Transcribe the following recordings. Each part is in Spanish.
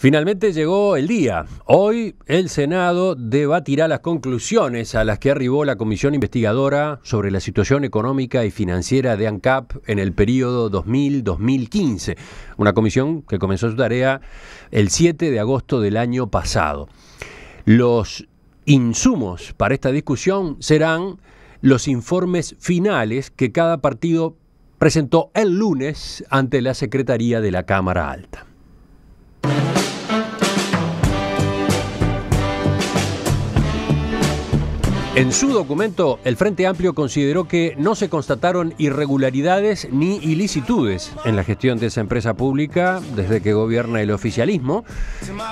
Finalmente llegó el día. Hoy el Senado debatirá las conclusiones a las que arribó la comisión investigadora sobre la situación económica y financiera de ANCAP en el periodo 2000-2015. Una comisión que comenzó su tarea el 7 de agosto del año pasado. Los insumos para esta discusión serán los informes finales que cada partido presentó el lunes ante la Secretaría de la Cámara Alta. En su documento, el Frente Amplio consideró que no se constataron irregularidades ni ilicitudes en la gestión de esa empresa pública desde que gobierna el oficialismo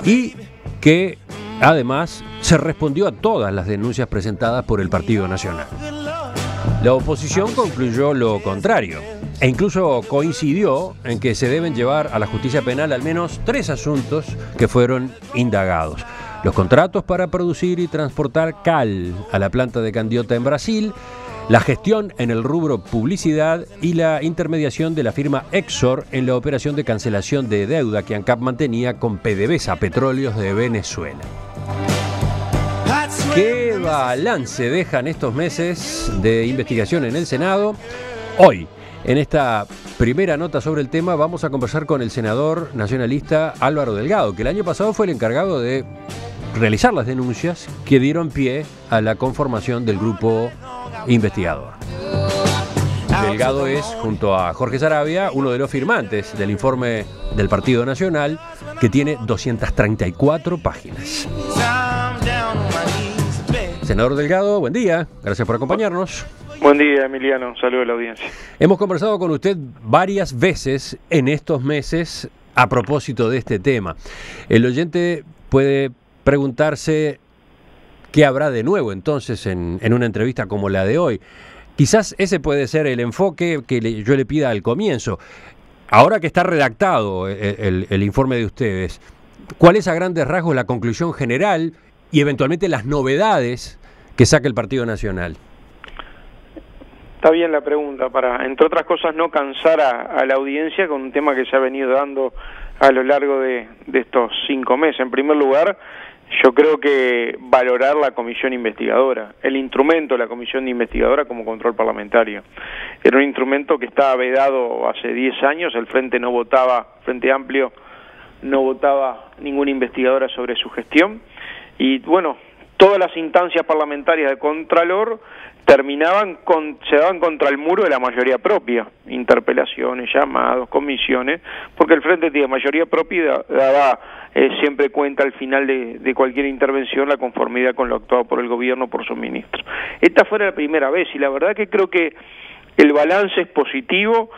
y que, además, se respondió a todas las denuncias presentadas por el Partido Nacional. La oposición concluyó lo contrario e incluso coincidió en que se deben llevar a la justicia penal al menos 3 asuntos que fueron indagados. Los contratos para producir y transportar cal a la planta de Candiota en Brasil, la gestión en el rubro publicidad y la intermediación de la firma Exor en la operación de cancelación de deuda que ANCAP mantenía con PDVSA, Petróleos de Venezuela. ¿Qué balance dejan estos meses de investigación en el Senado? Hoy, en esta primera nota sobre el tema, vamos a conversar con el senador nacionalista Álvaro Delgado, que el año pasado fue el encargado de realizar las denuncias que dieron pie a la conformación del grupo investigador. Delgado es, junto a Jorge Saravia, uno de los firmantes del informe del Partido Nacional, que tiene 234 páginas. Senador Delgado, buen día, gracias por acompañarnos. Buen día, Emiliano, saludo a la audiencia. Hemos conversado con usted varias veces en estos meses a propósito de este tema. El oyente puede preguntarse qué habrá de nuevo entonces en una entrevista como la de hoy. Quizás ese puede ser el enfoque que yo le pida al comienzo. Ahora que está redactado el informe de ustedes, ¿cuál es a grandes rasgos la conclusión general y eventualmente las novedades que saca el Partido Nacional? Está bien la pregunta, para, entre otras cosas, no cansar a la audiencia con un tema que se ha venido dando a lo largo de estos 5 meses. En primer lugar, yo creo que valorar la comisión investigadora, el instrumento de la comisión investigadora como control parlamentario. Era un instrumento que estaba vedado hace 10 años, el Frente Amplio no votaba ninguna investigadora sobre su gestión, y bueno, todas las instancias parlamentarias de Contralor se daban contra el muro de la mayoría propia, interpelaciones, llamados, comisiones, porque el Frente tiene mayoría propia y daba siempre cuenta al final de cualquier intervención la conformidad con lo actuado por el gobierno, por sus ministros. Esta fue la primera vez y la verdad que creo que el balance es positivo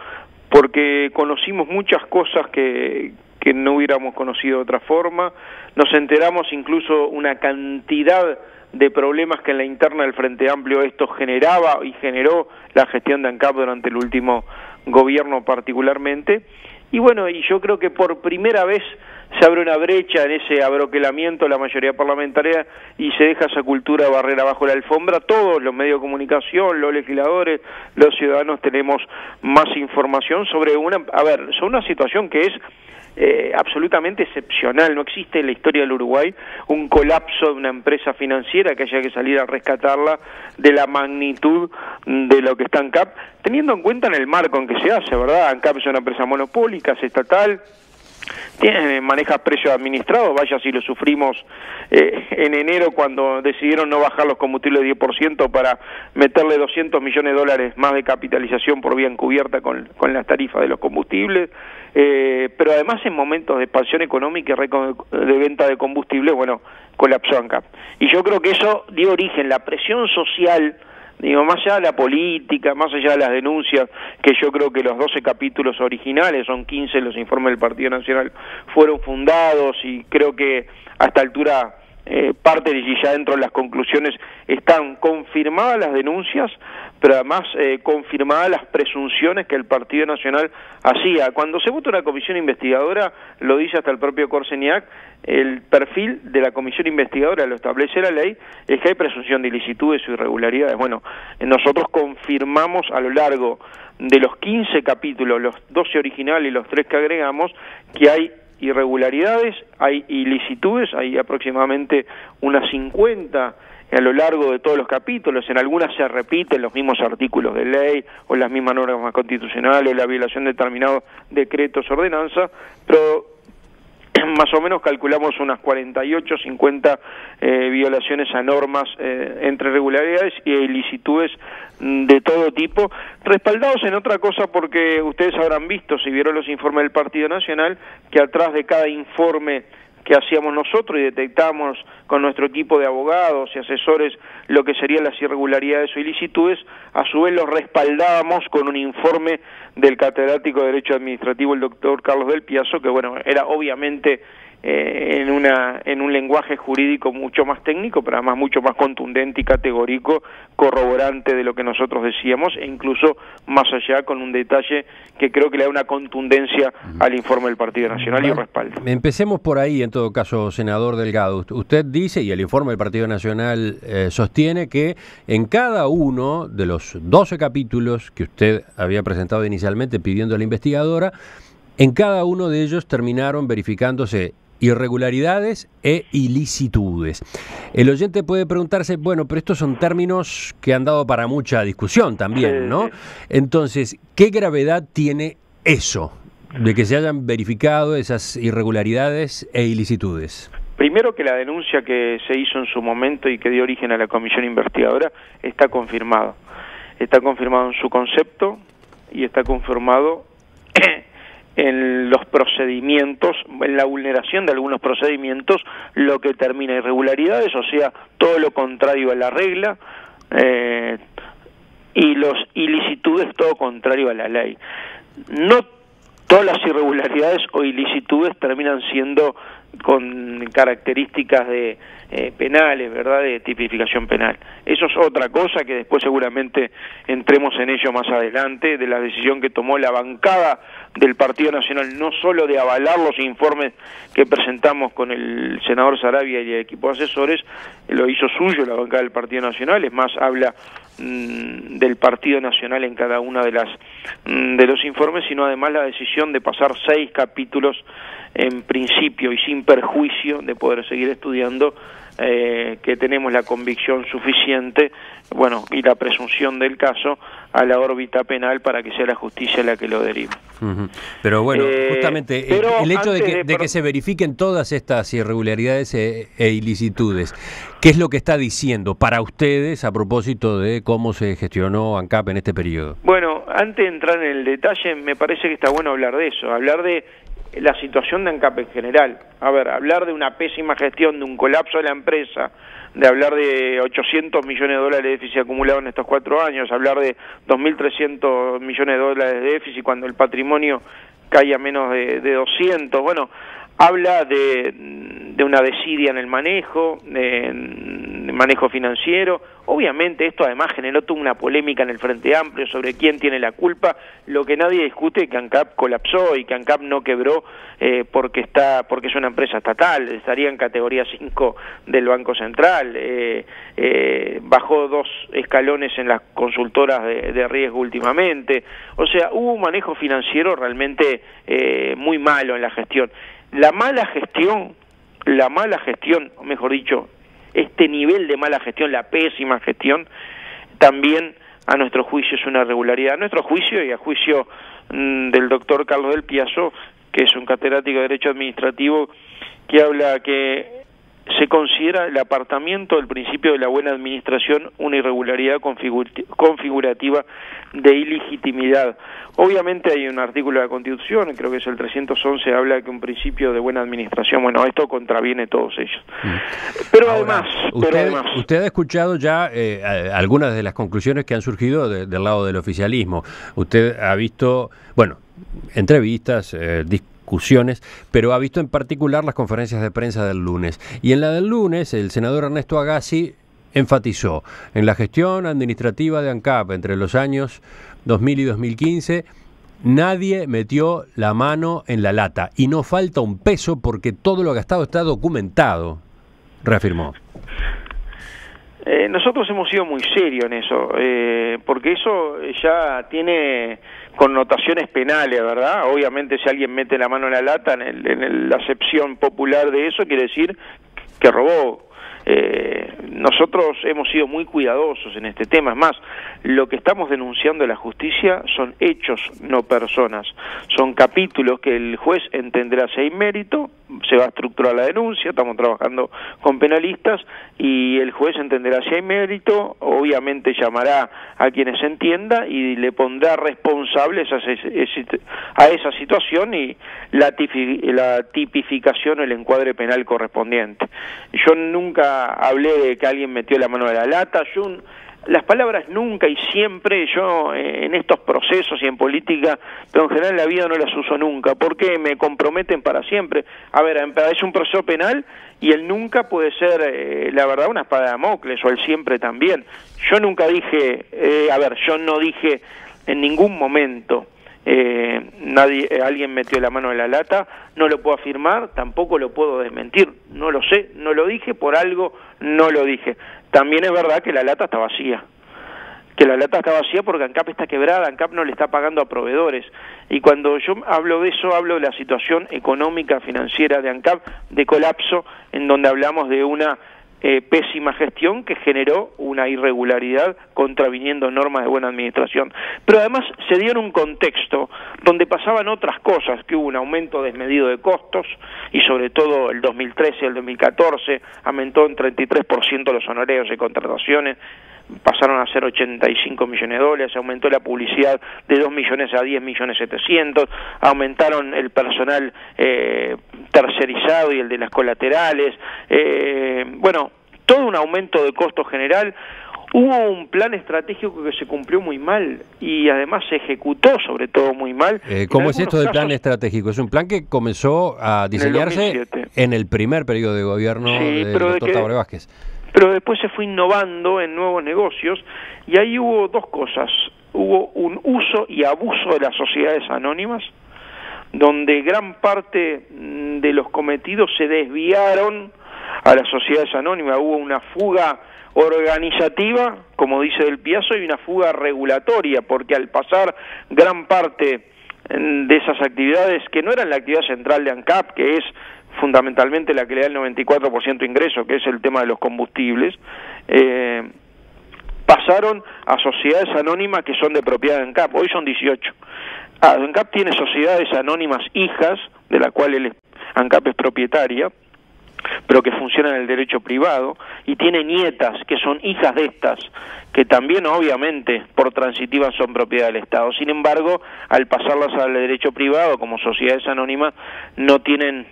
porque conocimos muchas cosas que no hubiéramos conocido de otra forma, nos enteramos incluso una cantidad de problemas que en la interna del Frente Amplio esto generaba y generó la gestión de ANCAP durante el último gobierno particularmente. Y bueno, y yo creo que por primera vez se abre una brecha en ese abroquelamiento de la mayoría parlamentaria y se deja esa cultura de barrera bajo la alfombra. Todos los medios de comunicación, los legisladores, los ciudadanos tenemos más información sobre una situación que es absolutamente excepcional. No existe en la historia del Uruguay un colapso de una empresa financiera que haya que salir a rescatarla de la magnitud de lo que está ANCAP, teniendo en cuenta en el marco en que se hace, ¿verdad? ANCAP es una empresa monopólica, es estatal, maneja precios administrados, vaya si lo sufrimos en enero cuando decidieron no bajar los combustibles 10% para meterle $200 millones más de capitalización por vía encubierta con las tarifas de los combustibles, pero además en momentos de expansión económica y de venta de combustible, bueno, colapsó ANCAP. Y yo creo que eso dio origen, la presión social, más allá de la política, más allá de las denuncias, que yo creo que los 12 capítulos originales, son 15 los informes del Partido Nacional, fueron fundados y creo que a esta altura parte y ya dentro de las conclusiones están confirmadas las denuncias, pero además confirmadas las presunciones que el Partido Nacional hacía. Cuando se vota una comisión investigadora, lo dice hasta el propio Corseniak, el perfil de la comisión investigadora, lo establece la ley, es que hay presunción de ilicitudes o irregularidades. Bueno, nosotros confirmamos a lo largo de los 15 capítulos, los 12 originales y los 3 que agregamos, que hay irregularidades, hay ilicitudes, hay aproximadamente unas 50 a lo largo de todos los capítulos. En algunas se repiten los mismos artículos de ley o las mismas normas constitucionales o la violación de determinados decretos o ordenanzas, pero más o menos calculamos unas 48, 50 violaciones a normas entre irregularidades y ilicitudes de todo tipo, respaldados en otra cosa, porque ustedes habrán visto, si vieron los informes del Partido Nacional, que atrás de cada informe que hacíamos nosotros y detectamos con nuestro equipo de abogados y asesores lo que serían las irregularidades o ilicitudes, a su vez los respaldábamos con un informe del catedrático de Derecho Administrativo, el doctor Carlos del Piazzo, que bueno, era obviamente en un lenguaje jurídico mucho más técnico, pero además mucho más contundente y categórico, corroborante de lo que nosotros decíamos, e incluso más allá, con un detalle que creo que le da una contundencia al informe del Partido Nacional y respaldo. Empecemos por ahí, en todo caso, senador Delgado. Usted dice, y el informe del Partido Nacional sostiene, que en cada uno de los 12 capítulos que usted había presentado inicialmente pidiendo a la investigadora, en cada uno de ellos terminaron verificándose irregularidades e ilicitudes. El oyente puede preguntarse, bueno, pero estos son términos que han dado para mucha discusión también, ¿no? Entonces, ¿qué gravedad tiene eso, de que se hayan verificado esas irregularidades e ilicitudes? Primero, que la denuncia que se hizo en su momento y que dio origen a la comisión investigadora está confirmado. Está confirmado en su concepto y está confirmado en los procedimientos, en la vulneración de algunos procedimientos, lo que termina irregularidades, o sea, todo lo contrario a la regla, y los ilicitudes, todo contrario a la ley. No todas las irregularidades o ilicitudes terminan siendo con características de penales, ¿verdad?, de tipificación penal. Eso es otra cosa que después seguramente entremos en ello más adelante, de la decisión que tomó la bancada del Partido Nacional, no solo de avalar los informes que presentamos con el senador Saravia y el equipo de asesores, lo hizo suyo la bancada del Partido Nacional, es más, habla del Partido Nacional en cada una de los informes, sino además la decisión de pasar 6 capítulos en principio y sin perjuicio de poder seguir estudiando, que tenemos la convicción suficiente, bueno, y la presunción del caso a la órbita penal para que sea la justicia la que lo derive. Pero bueno, justamente el hecho de que se verifiquen todas estas irregularidades e ilicitudes, ¿qué es lo que está diciendo para ustedes a propósito de cómo se gestionó ANCAP en este periodo? Bueno, antes de entrar en el detalle, me parece que está bueno hablar de eso, hablar de la situación de ANCAP en general. A ver, hablar de una pésima gestión, de un colapso de la empresa, de hablar de 800 millones de dólares de déficit acumulado en estos 4 años, hablar de 2.300 millones de dólares de déficit cuando el patrimonio cae a menos de 200, bueno, habla de una desidia en el manejo, de manejo financiero. Obviamente esto además generó toda una polémica en el Frente Amplio sobre quién tiene la culpa. Lo que nadie discute es que ANCAP colapsó y que ANCAP no quebró porque es una empresa estatal, estaría en categoría 5 del Banco Central, bajó 2 escalones en las consultoras de riesgo últimamente. O sea, hubo un manejo financiero realmente muy malo en la gestión. La mala gestión, o mejor dicho, este nivel de mala gestión, la pésima gestión, también a nuestro juicio es una irregularidad. A nuestro juicio y a juicio del doctor Carlos del Piazzo, que es un catedrático de Derecho Administrativo, que habla que se considera el apartamiento del principio de la buena administración una irregularidad configurativa de ilegitimidad. Obviamente hay un artículo de la Constitución, creo que es el 311, habla de que un principio de buena administración, bueno, esto contraviene todos ellos. Pero ahora, además... Usted ha escuchado ya algunas de las conclusiones que han surgido del lado del oficialismo. Usted ha visto, bueno, entrevistas, discusiones, pero ha visto en particular las conferencias de prensa del lunes. Y en la del lunes, el senador Ernesto Agassi enfatizó en la gestión administrativa de ANCAP entre los años 2000 y 2015, nadie metió la mano en la lata y no falta un peso porque todo lo gastado está documentado, reafirmó. Nosotros hemos sido muy serios en eso, porque eso ya tiene connotaciones penales, ¿verdad? Obviamente si alguien mete la mano en la lata, la acepción popular de eso, quiere decir que robó. Nosotros hemos sido muy cuidadosos en este tema. Es más, lo que estamos denunciando a la justicia son hechos, no personas. Son capítulos que el juez entenderá si hay mérito, se va a estructurar la denuncia, estamos trabajando con penalistas, y el juez entenderá si hay mérito, obviamente llamará a quienes entienda y le pondrá responsables a esa situación y la tipificación o el encuadre penal correspondiente. Yo nunca hablé de que alguien metió la mano en la lata. Las palabras nunca y siempre, yo en estos procesos y en política, pero en general en la vida no las uso nunca, porque me comprometen para siempre. A ver, es un proceso penal y el nunca puede ser, la verdad, una espada de Damocles, o el siempre también. Yo nunca dije, yo no dije en ningún momento alguien metió la mano en la lata, no lo puedo afirmar, tampoco lo puedo desmentir, no lo sé, no lo dije, por algo no lo dije. También es verdad que la lata está vacía, porque ANCAP está quebrada, ANCAP no le está pagando a proveedores, y cuando yo hablo de eso, hablo de la situación económica, financiera de ANCAP, de colapso, en donde hablamos de una pésima gestión que generó una irregularidad contraviniendo normas de buena administración. Pero además se dio en un contexto donde pasaban otras cosas, que hubo un aumento desmedido de costos, y sobre todo el 2013 y el 2014 aumentó en 33% los honorarios de contrataciones, pasaron a ser 85 millones de dólares, aumentó la publicidad de 2 millones a 10 millones 700, aumentaron el personal tercerizado y el de las colaterales, todo un aumento de costo general. Hubo un plan estratégico que se cumplió muy mal y además se ejecutó sobre todo muy mal. ¿Cómo es esto del plan estratégico? Es un plan que comenzó a diseñarse en el primer periodo de gobierno del doctor Tabaré Vázquez. Pero después se fue innovando en nuevos negocios y ahí hubo dos cosas. Hubo un uso y abuso de las sociedades anónimas, donde gran parte de los cometidos se desviaron a las sociedades anónimas. Hubo una fuga organizativa, como dice Del Piazzo, y una fuga regulatoria, porque al pasar gran parte de esas actividades, que no eran la actividad central de ANCAP, que es fundamentalmente la que le da el 94% de ingreso, que es el tema de los combustibles, pasaron a sociedades anónimas que son de propiedad de ANCAP. Hoy son 18. ANCAP tiene sociedades anónimas hijas, de la cual ANCAP es propietaria, pero que funcionan en el derecho privado, y tiene nietas que son hijas de estas, que también obviamente por transitiva son propiedad del Estado. Sin embargo, al pasarlas al derecho privado como sociedades anónimas, no tienen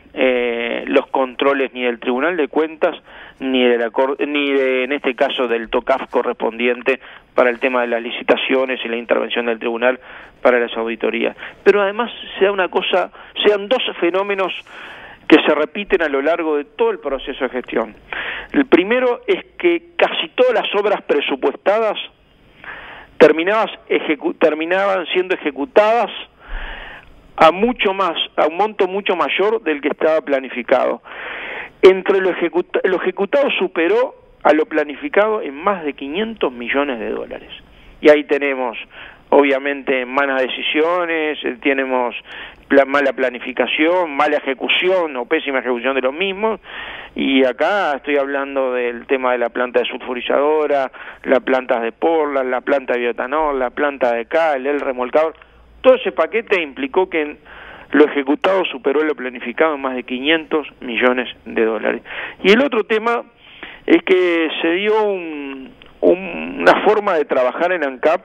los controles ni del Tribunal de Cuentas ni en este caso del TOCAF correspondiente para el tema de las licitaciones y la intervención del tribunal para las auditorías. Pero además se da sean dos fenómenos que se repiten a lo largo de todo el proceso de gestión. El primero es que casi todas las obras presupuestadas terminaban siendo ejecutadas a un monto mucho mayor del que estaba planificado. Entre lo ejecutado superó a lo planificado en más de 500 millones de dólares. Y ahí tenemos, obviamente, malas decisiones, tenemos mala planificación, mala ejecución o pésima ejecución de los mismos, y acá estoy hablando del tema de la planta de sulfurizadora, las plantas de Portland, la planta de bioetanol, la planta de cal, el remolcador. Todo ese paquete implicó que lo ejecutado superó lo planificado en más de 500 millones de dólares. Y el otro tema es que se dio una forma de trabajar en ANCAP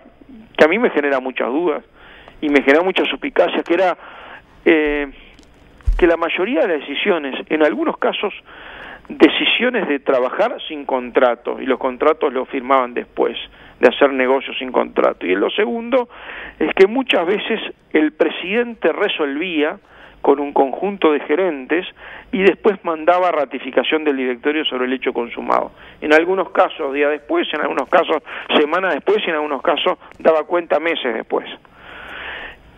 que a mí me genera muchas dudas y me genera muchas suspicacias, que era que la mayoría de las decisiones, en algunos casos, decisiones de trabajar sin contrato, y los contratos los firmaban después, de hacer negocios sin contrato. Y lo segundo es que muchas veces el presidente resolvía con un conjunto de gerentes y después mandaba ratificación del directorio sobre el hecho consumado. En algunos casos días después, en algunos casos semanas después y en algunos casos daba cuenta meses después.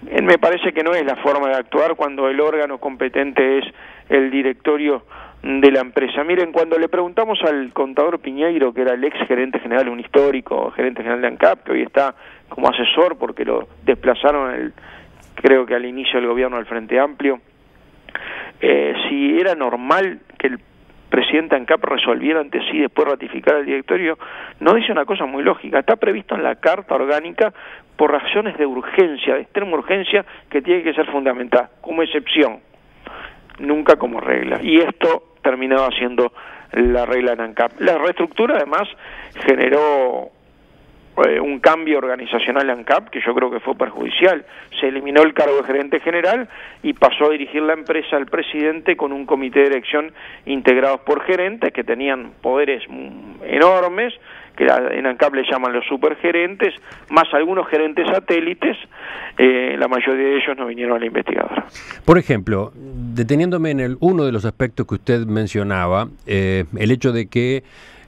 Me parece que no es la forma de actuar cuando el órgano competente es el directorio de la empresa. Miren, cuando le preguntamos al contador Piñeiro, que era el ex gerente general, un histórico gerente general de ANCAP, que hoy está como asesor, porque lo desplazaron creo que al inicio del gobierno del Frente Amplio. Si era normal que el presidente ANCAP resolviera ante sí y después ratificar al directorio, no dice una cosa muy lógica. Está previsto en la Carta Orgánica por razones de urgencia, de extrema urgencia, que tiene que ser fundamental, como excepción, nunca como regla. Y esto terminaba siendo la regla en ANCAP. La reestructura además generó un cambio organizacional en ANCAP que yo creo que fue perjudicial. Se eliminó el cargo de gerente general y pasó a dirigir la empresa el presidente con un comité de dirección integrados por gerentes que tenían poderes enormes, que en ANCAP le llaman los supergerentes, más algunos gerentes satélites. La mayoría de ellos no vinieron a la investigadora. Por ejemplo, deteniéndome en uno de los aspectos que usted mencionaba, el hecho de que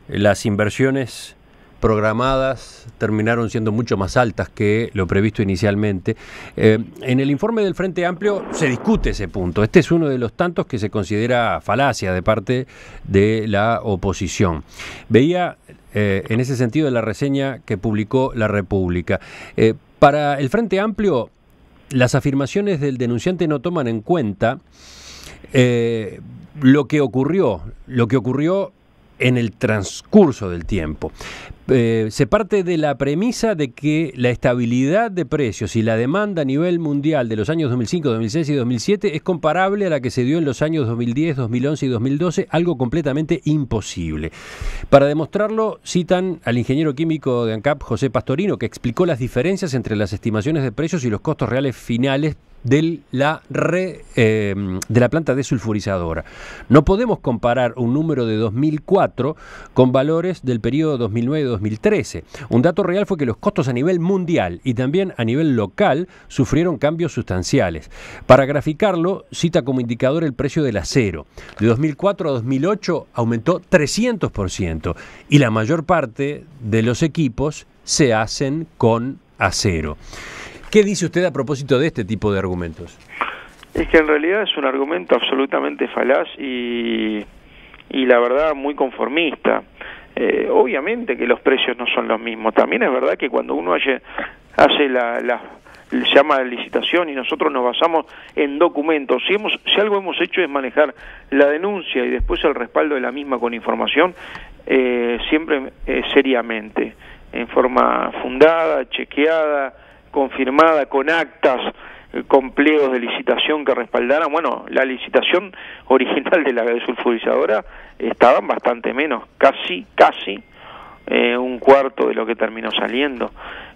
las inversiones programadas terminaron siendo mucho más altas que lo previsto inicialmente. En el informe del Frente Amplio se discute ese punto. Este es uno de los tantos que se considera falacia de parte de la oposición. Veía en ese sentido la reseña que publicó La República. Para el Frente Amplio, las afirmaciones del denunciante no toman en cuenta lo que ocurrió en el transcurso del tiempo. Se parte de la premisa de que la estabilidad de precios y la demanda a nivel mundial de los años 2005, 2006 y 2007 es comparable a la que se dio en los años 2010, 2011 y 2012, algo completamente imposible. Para demostrarlo, citan al ingeniero químico de ANCAP, José Pastorino, que explicó las diferencias entre las estimaciones de precios y los costos reales finales de la planta desulfurizadora. No podemos comparar un número de 2004 con valores del periodo 2009-2013. Un dato real fue que los costos a nivel mundial y también a nivel local sufrieron cambios sustanciales. Para graficarlo, cita como indicador el precio del acero. De 2004 a 2008 aumentó 300% y la mayor parte de los equipos se hacen con acero. ¿Qué dice usted a propósito de este tipo de argumentos? Es que en realidad es un argumento absolutamente falaz y la verdad muy conformista. Obviamente que los precios no son los mismos. También es verdad que cuando uno hace se llama licitación y nosotros nos basamos en documentos, si algo hemos hecho es manejar la denuncia y después el respaldo de la misma con información, siempre seriamente, en forma fundada, chequeada, confirmada, con actas, con pliegos de licitación que respaldaran. Bueno, la licitación original de la desulfurizadora estaban bastante menos, casi un cuarto de lo que terminó saliendo.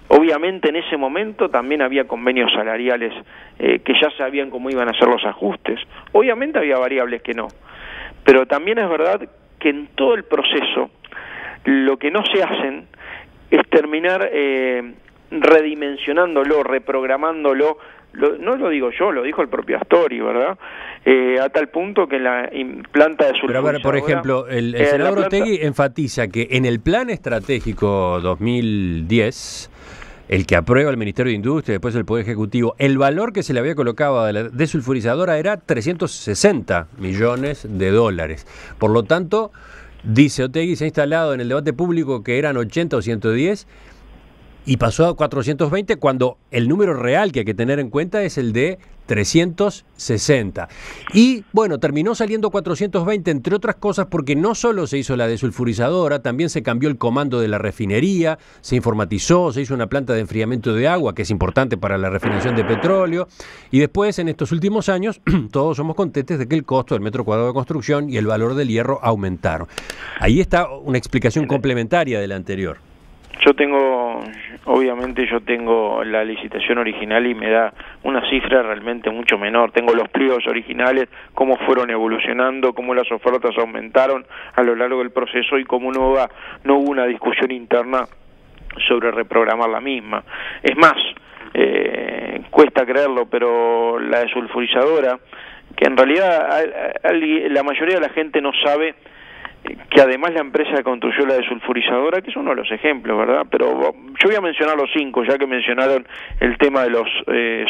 Obviamente en ese momento también había convenios salariales que ya sabían cómo iban a ser los ajustes. Obviamente había variables que no, pero también es verdad que en todo el proceso lo que no se hacen es terminar redimensionándolo, reprogramándolo, no lo digo yo, lo dijo el propio Astori, ¿verdad? A tal punto que la planta de sulfurizadora... Pero a ver, por ejemplo, el senador Otegi enfatiza que en el Plan Estratégico 2010, el que aprueba el Ministerio de Industria y después el Poder Ejecutivo, el valor que se le había colocado a la desulfurizadora era 360 millones de dólares. Por lo tanto, dice Otegi, se ha instalado en el debate público que eran 80 o 110 y pasó a 420 cuando el número real que hay que tener en cuenta es el de 360. Y bueno, terminó saliendo 420, entre otras cosas, porque no solo se hizo la desulfurizadora, también se cambió el comando de la refinería, se informatizó, se hizo una planta de enfriamiento de agua, que es importante para la refinación de petróleo, y después, en estos últimos años, todos somos conscientes de que el costo del metro cuadrado de construcción y el valor del hierro aumentaron. Ahí está una explicación complementaria de la anterior. Obviamente yo tengo la licitación original y me da una cifra realmente mucho menor. Tengo los pliegos originales, cómo fueron evolucionando, cómo las ofertas aumentaron a lo largo del proceso y cómo no hubo una discusión interna sobre reprogramar la misma. Es más, cuesta creerlo, pero la desulfurizadora, que en realidad la mayoría de la gente no sabe que además la empresa que construyó la desulfurizadora, que es uno de los ejemplos, ¿verdad? Pero yo voy a mencionar los 5, ya que mencionaron el tema de los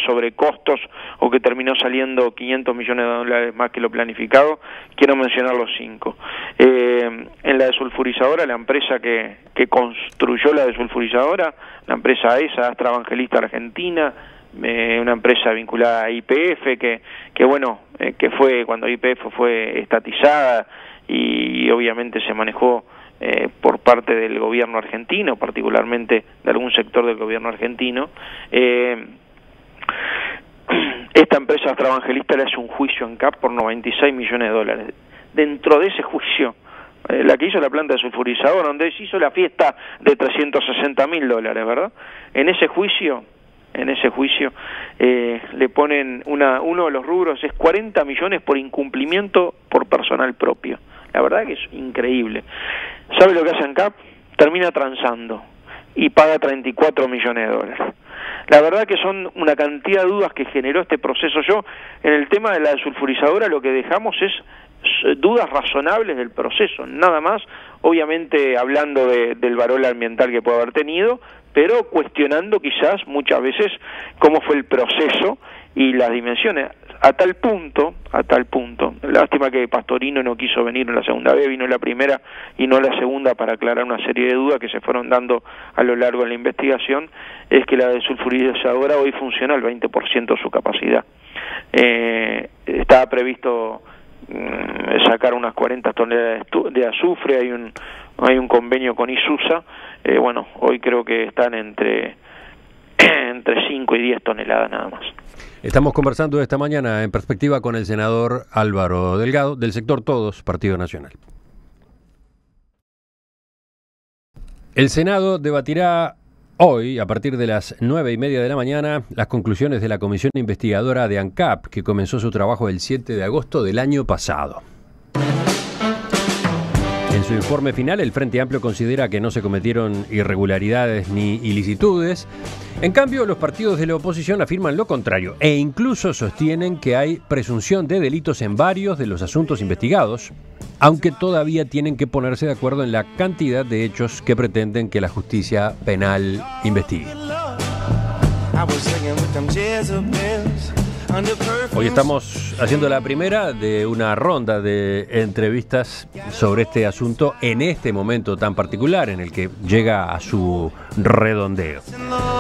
sobrecostos, o que terminó saliendo $500 millones más que lo planificado. Quiero mencionar los 5. En la desulfurizadora, la empresa que construyó la desulfurizadora, la empresa AESA, Astra Evangelista Argentina, una empresa vinculada a YPF, que bueno, que fue cuando YPF fue estatizada, y obviamente se manejó por parte del gobierno argentino, particularmente de algún sector del gobierno argentino. Esta empresa Astra Evangelista le hace un juicio en CAP por $96 millones. Dentro de ese juicio, la que hizo la planta de sulfurizador, donde se hizo la fiesta de $360.000, ¿verdad? En ese juicio le ponen uno de los rubros es 40 millones por incumplimiento por personal propio. La verdad que es increíble. ¿Sabe lo que hace ANCAP? Termina transando y paga $34 millones. La verdad que son una cantidad de dudas que generó este proceso. Yo, en el tema de la desulfurizadora, lo que dejamos es dudas razonables del proceso, nada más, obviamente hablando del valor ambiental que puede haber tenido, pero cuestionando quizás muchas veces cómo fue el proceso y las dimensiones, a tal punto, lástima que Pastorino no quiso venir en la segunda vez, vino la primera y no la segunda para aclarar una serie de dudas que se fueron dando a lo largo de la investigación, es que la desulfurizadora hoy funciona al 20% de su capacidad. Estaba previsto sacar unas 40 toneladas de azufre, hay un convenio con Isusa, bueno, hoy creo que están entre 5 y 10 toneladas nada más. Estamos conversando esta mañana en Perspectiva con el senador Álvaro Delgado, del sector Todos, Partido Nacional. El Senado debatirá hoy, a partir de las 9:30 de la mañana, las conclusiones de la comisión investigadora de ANCAP, que comenzó su trabajo el 7 de agosto del año pasado. En su informe final, el Frente Amplio considera que no se cometieron irregularidades ni ilicitudes. En cambio, los partidos de la oposición afirman lo contrario e incluso sostienen que hay presunción de delitos en varios de los asuntos investigados, aunque todavía tienen que ponerse de acuerdo en la cantidad de hechos que pretenden que la justicia penal investigue. Hoy estamos haciendo la primera de una ronda de entrevistas sobre este asunto en este momento tan particular en el que llega a su redondeo.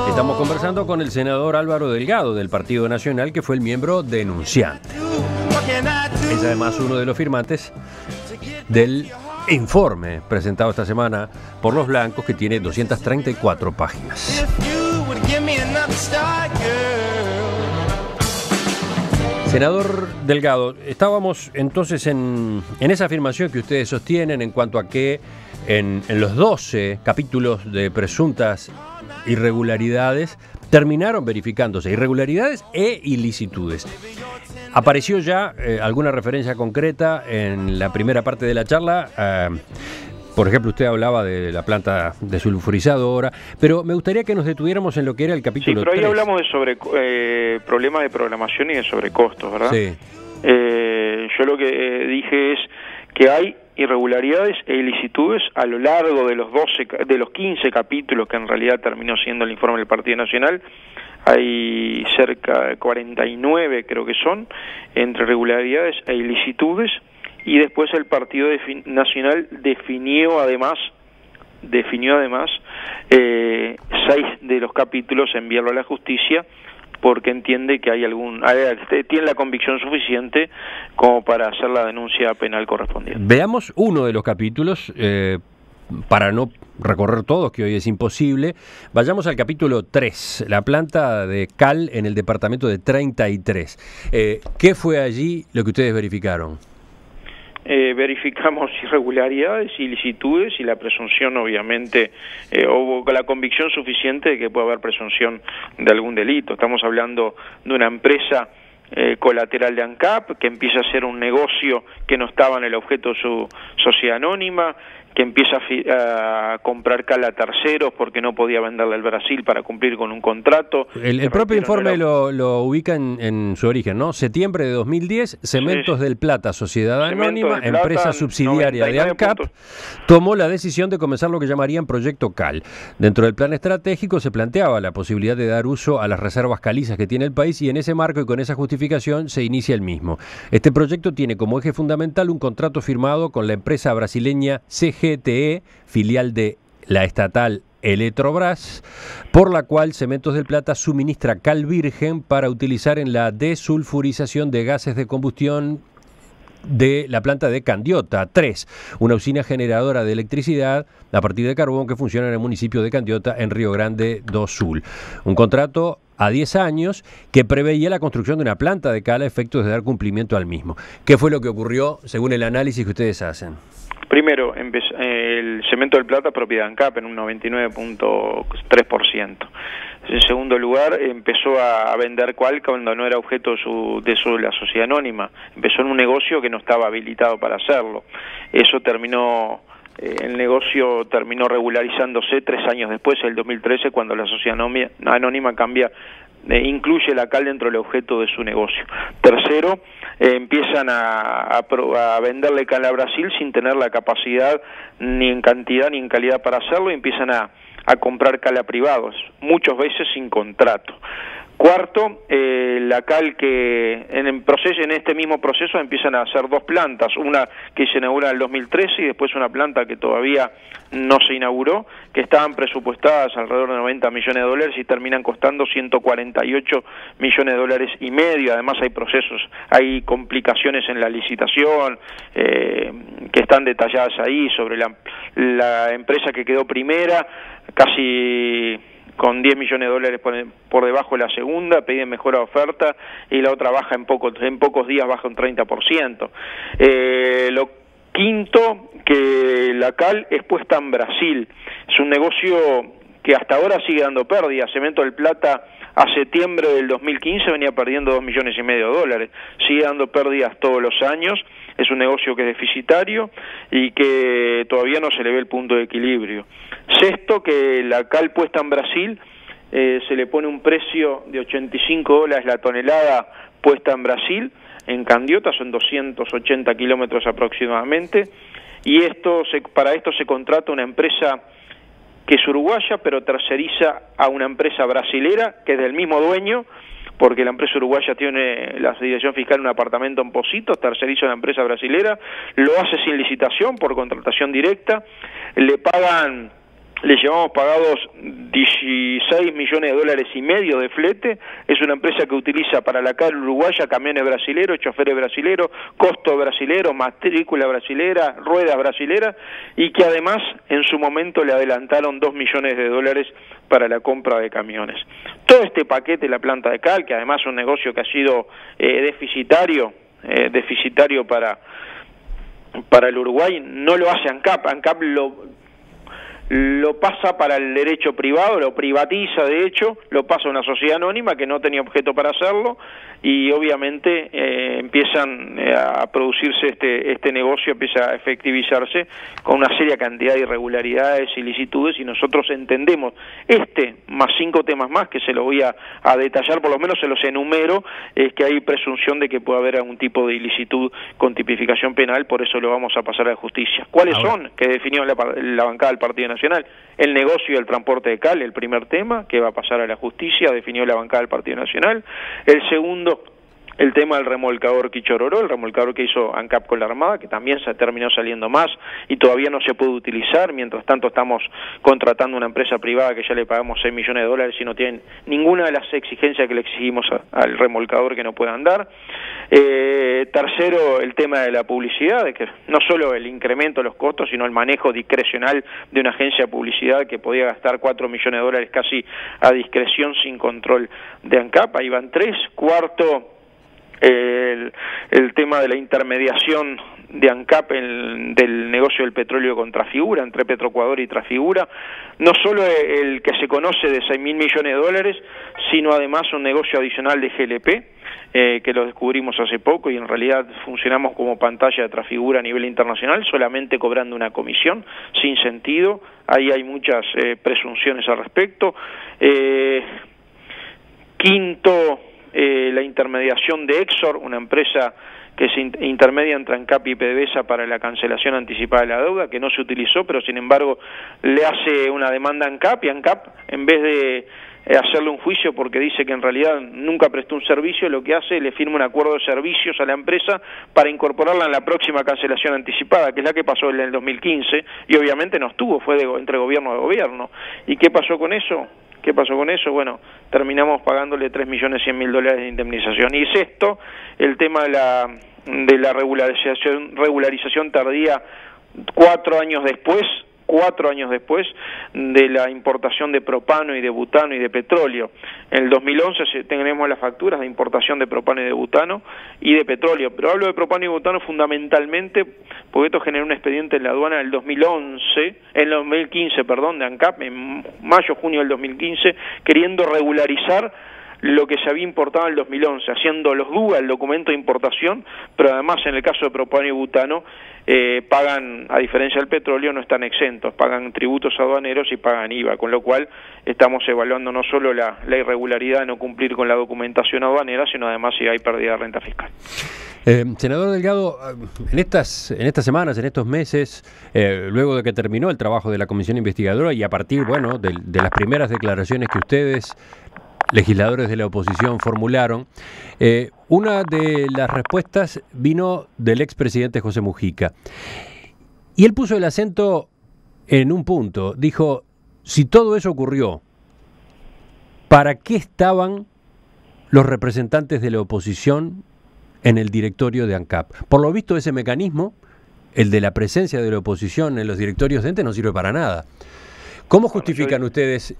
Estamos conversando con el senador Álvaro Delgado del Partido Nacional, que fue el miembro denunciante. Es además uno de los firmantes del informe presentado esta semana por los blancos, que tiene 234 páginas. Senador Delgado, estábamos entonces en esa afirmación que ustedes sostienen en cuanto a que en los 12 capítulos de presuntas irregularidades terminaron verificándose irregularidades e ilicitudes. ¿Apareció ya alguna referencia concreta en la primera parte de la charla? Por ejemplo, usted hablaba de la planta desulfurizadora, pero me gustaría que nos detuviéramos en lo que era el capítulo 3. Sí, pero ahí hablamos de sobre problemas de programación y de sobrecostos, ¿verdad? Sí. Yo lo que dije es que hay irregularidades e ilicitudes a lo largo de los 15 capítulos que en realidad terminó siendo el informe del Partido Nacional. Hay cerca de 49, creo que son, entre irregularidades e ilicitudes. Y después el Partido Nacional definió además 6 de los capítulos enviarlo a la justicia, porque entiende que tiene la convicción suficiente como para hacer la denuncia penal correspondiente. Veamos uno de los capítulos, para no recorrer todos, que hoy es imposible. Vayamos al capítulo 3, la planta de cal en el departamento de 33. ¿Qué fue allí lo que ustedes verificaron? Verificamos irregularidades, ilicitudes y la presunción, obviamente, hubo la convicción suficiente de que puede haber presunción de algún delito. Estamos hablando de una empresa colateral de ANCAP que empieza a hacer un negocio que no estaba en el objeto de su sociedad anónima, que empieza a comprar cal a terceros porque no podía venderle al Brasil para cumplir con un contrato. El propio informe lo ubica en su origen, ¿no? Septiembre de 2010, Cementos del Plata, sociedad anónima, empresa subsidiaria de ANCAP, tomó la decisión de comenzar lo que llamarían Proyecto Cal. Dentro del plan estratégico se planteaba la posibilidad de dar uso a las reservas calizas que tiene el país y en ese marco y con esa justificación se inicia el mismo. Este proyecto tiene como eje fundamental un contrato firmado con la empresa brasileña CGTE, filial de la estatal Eletrobras, por la cual Cementos del Plata suministra cal virgen para utilizar en la desulfurización de gases de combustión de la planta de Candiota 3, una usina generadora de electricidad a partir de carbón que funciona en el municipio de Candiota, en Río Grande do Sul. Un contrato a 10 años que preveía la construcción de una planta de cal a efectos de dar cumplimiento al mismo. ¿Qué fue lo que ocurrió según el análisis que ustedes hacen? Primero, el Cemento del Plata propiedad ANCAP en un 99.3%. En segundo lugar, empezó a vender cal cuando no era objeto de la sociedad anónima. Empezó en un negocio que no estaba habilitado para hacerlo. Eso terminó, el negocio terminó regularizándose 3 años después, en el 2013, cuando la sociedad anónima cambia, incluye la cal dentro del objeto de su negocio. Tercero, empiezan a venderle cal a Brasil sin tener la capacidad ni en cantidad ni en calidad para hacerlo, y empiezan a comprar cal a privados, muchas veces sin contrato. Cuarto, la cal que en este mismo proceso empiezan a hacer 2 plantas, una que se inaugura en el 2013 y después una planta que todavía no se inauguró, que estaban presupuestadas alrededor de 90 millones de dólares y terminan costando 148 millones de dólares y medio. Además hay complicaciones en la licitación que están detalladas ahí sobre la empresa que quedó primera, casi con 10 millones de dólares por debajo de la segunda, piden mejor oferta y la otra baja en pocos días baja un 30%. Lo quinto, que la cal es puesta en Brasil. Es un negocio que hasta ahora sigue dando pérdidas. Cemento del Plata a septiembre del 2015 venía perdiendo 2,5 millones de dólares. Sigue dando pérdidas todos los años. Es un negocio que es deficitario y que todavía no se le ve el punto de equilibrio. Sexto, que la cal puesta en Brasil se le pone un precio de $85 la tonelada puesta en Brasil. En Candiota son 280 kilómetros aproximadamente. Y para esto se contrata una empresa que es uruguaya, pero terceriza a una empresa brasilera que es del mismo dueño, porque la empresa uruguaya tiene la dirección fiscal un apartamento en Positos, terceriza a una empresa brasilera, lo hace sin licitación, por contratación directa, le llevamos pagados 16 millones de dólares y medio de flete. Es una empresa que utiliza para la cal uruguaya camiones brasileros, choferes brasileros, costo brasilero, matrícula brasilera, ruedas brasileras, y que además en su momento le adelantaron 2 millones de dólares para la compra de camiones. Todo este paquete, la planta de cal, que además es un negocio que ha sido deficitario para el Uruguay, no lo hace ANCAP. ANCAP lo pasa para el derecho privado, lo privatiza, de hecho, lo pasa a una sociedad anónima que no tenía objeto para hacerlo, y obviamente empiezan a producirse este negocio, empieza a efectivizarse con una seria cantidad de irregularidades, ilicitudes, y nosotros entendemos más 5 temas más, que se los voy a detallar, por lo menos se los enumero, es que hay presunción de que puede haber algún tipo de ilicitud con tipificación penal, por eso lo vamos a pasar a la justicia. ¿Cuáles son? Que definió la bancada del Partido Nacional. El negocio y el transporte de cal, el primer tema, que va a pasar a la justicia, definió la bancada del Partido Nacional. El segundo, el tema del remolcador Quichororó, el remolcador que hizo ANCAP con la Armada, que también se terminó saliendo más y todavía no se puede utilizar. Mientras tanto estamos contratando una empresa privada que ya le pagamos 6 millones de dólares y no tienen ninguna de las exigencias que le exigimos al remolcador, que no pueda andar. Tercero, el tema de la publicidad, de que no solo el incremento de los costos, sino el manejo discrecional de una agencia de publicidad que podía gastar 4 millones de dólares casi a discreción sin control de ANCAP. Ahí van 3. Cuarto, el tema de la intermediación de ANCAP del negocio del petróleo con Trafigura, entre Petroecuador y Trafigura, no solo el que se conoce de 6.000 millones de dólares, sino además un negocio adicional de GLP, que lo descubrimos hace poco y en realidad funcionamos como pantalla de Trafigura a nivel internacional, solamente cobrando una comisión, sin sentido. Ahí hay muchas presunciones al respecto. Quinto, la intermediación de Exor, una empresa que se intermedia entre ANCAP y PDVSA para la cancelación anticipada de la deuda, que no se utilizó, pero sin embargo le hace una demanda a ANCAP, y ANCAP, en vez de hacerle un juicio porque dice que en realidad nunca prestó un servicio, lo que hace, le firma un acuerdo de servicios a la empresa para incorporarla en la próxima cancelación anticipada, que es la que pasó en el 2015, y obviamente no estuvo, fue entre gobierno a gobierno. ¿Y qué pasó con eso? ¿Qué pasó con eso? Bueno, terminamos pagándole $3.100.000 de indemnización. Y sexto, el tema de la regularización tardía 4 años después de la importación de propano y de butano y de petróleo. En el 2011 tenemos las facturas de importación de propano y de butano y de petróleo, pero hablo de propano y butano fundamentalmente porque esto generó un expediente en la aduana del 2015, de ANCAP, en mayo, junio del 2015, queriendo regularizar lo que se había importado en el 2011, haciendo los DUA, el documento de importación, pero además en el caso de propano y butano pagan, a diferencia del petróleo, no están exentos, pagan tributos aduaneros y pagan IVA, con lo cual estamos evaluando no solo la irregularidad de no cumplir con la documentación aduanera, sino además si hay pérdida de renta fiscal. Senador Delgado, en estas semanas, en estos meses, luego de que terminó el trabajo de la comisión investigadora y a partir, bueno, de las primeras declaraciones que ustedes, legisladores de la oposición, formularon, una de las respuestas vino del expresidente José Mujica. Y él puso el acento en un punto. Dijo, si todo eso ocurrió, ¿para qué estaban los representantes de la oposición en el directorio de ANCAP? Por lo visto, ese mecanismo, el de la presencia de la oposición en los directorios de entes, no sirve para nada. ¿Cómo justifican ustedes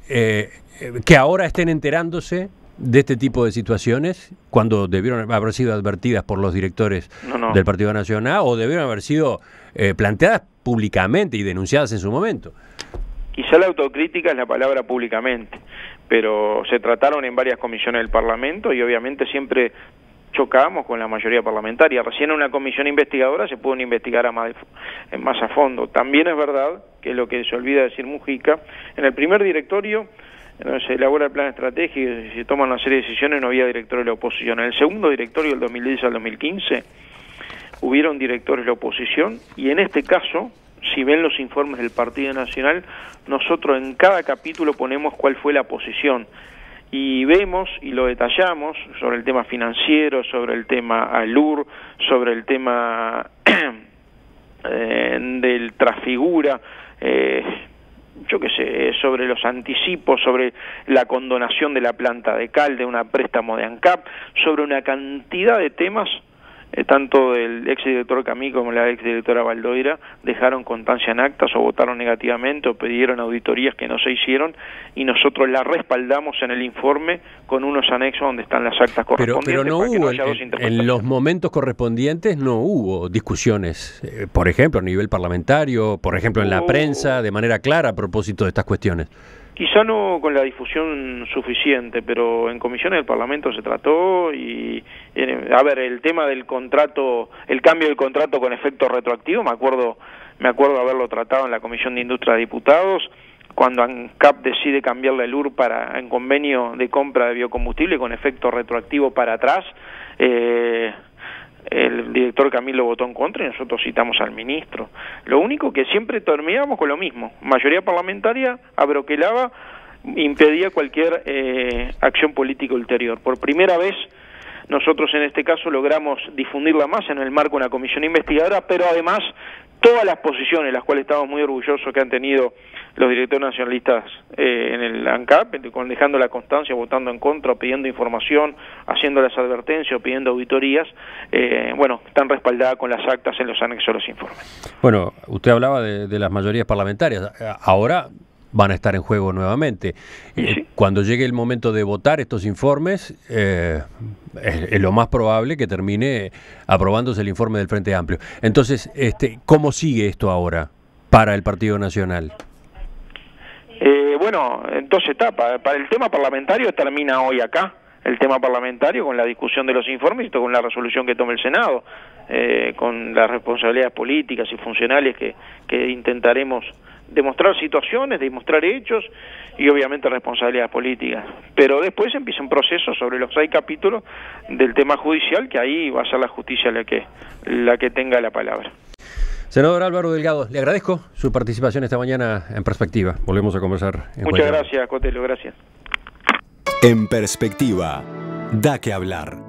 que ahora estén enterándose de este tipo de situaciones cuando debieron haber sido advertidas por los directores del Partido Nacional o debieron haber sido planteadas públicamente y denunciadas en su momento? Quizá la autocrítica es la palabra públicamente, pero se trataron en varias comisiones del Parlamento y obviamente siempre chocábamos con la mayoría parlamentaria. Recién en una comisión investigadora se pudo investigar más a fondo. También es verdad, que es lo que se olvida decir Mujica, en el primer directorio se elabora el plan estratégico y se toman una serie de decisiones, no había directorio de la oposición. En el segundo directorio, del 2010 al 2015, hubieron directores de la oposición y en este caso, si ven los informes del Partido Nacional, nosotros en cada capítulo ponemos cuál fue la posición y vemos y lo detallamos sobre el tema financiero, sobre el tema ALUR, sobre el tema del Trafigura, yo qué sé, sobre los anticipos, sobre la condonación de la planta de cal, de un préstamo de ANCAP, sobre una cantidad de temas, tanto del exdirector Camí como la exdirectora Baldoira dejaron constancia en actas o votaron negativamente o pidieron auditorías que no se hicieron y nosotros la respaldamos en el informe con unos anexos donde están las actas correspondientes. Pero no hubo, en los momentos correspondientes no hubo discusiones, por ejemplo, a nivel parlamentario, por ejemplo en la prensa, de manera clara a propósito de estas cuestiones. Quizá no con la difusión suficiente, pero en comisiones del Parlamento se trató y, a ver, el tema del contrato, el cambio del contrato con efecto retroactivo, me acuerdo haberlo tratado en la Comisión de Industria de Diputados, cuando ANCAP decide cambiarle el UR en convenio de compra de biocombustible con efecto retroactivo para atrás, el director Camilo votó en contra y nosotros citamos al ministro. Lo único que siempre terminábamos con lo mismo. Mayoría parlamentaria abroquelaba, impedía cualquier acción política ulterior. Por primera vez nosotros en este caso logramos difundirla más en el marco de una comisión investigadora, pero además todas las posiciones, las cuales estamos muy orgullosos que han tenido los directores nacionalistas en el ANCAP, dejando la constancia, votando en contra, pidiendo información, haciendo las advertencias, pidiendo auditorías, están respaldadas con las actas en los anexos de los informes. Bueno, usted hablaba de las mayorías parlamentarias, ahora van a estar en juego nuevamente. Sí. Cuando llegue el momento de votar estos informes, es lo más probable que termine aprobándose el informe del Frente Amplio. Entonces, ¿cómo sigue esto ahora para el Partido Nacional? En dos etapas. Para el tema parlamentario termina hoy acá, el tema parlamentario con la discusión de los informes y con la resolución que tome el Senado, con las responsabilidades políticas y funcionales que intentaremos demostrar situaciones, demostrar hechos y obviamente responsabilidades políticas. Pero después empieza un proceso sobre los 6 capítulos del tema judicial, que ahí va a ser la justicia la que tenga la palabra. Senador Álvaro Delgado, le agradezco su participación esta mañana en Perspectiva. Volvemos a conversar. Muchas gracias, Cotelo, gracias. En Perspectiva, da que hablar.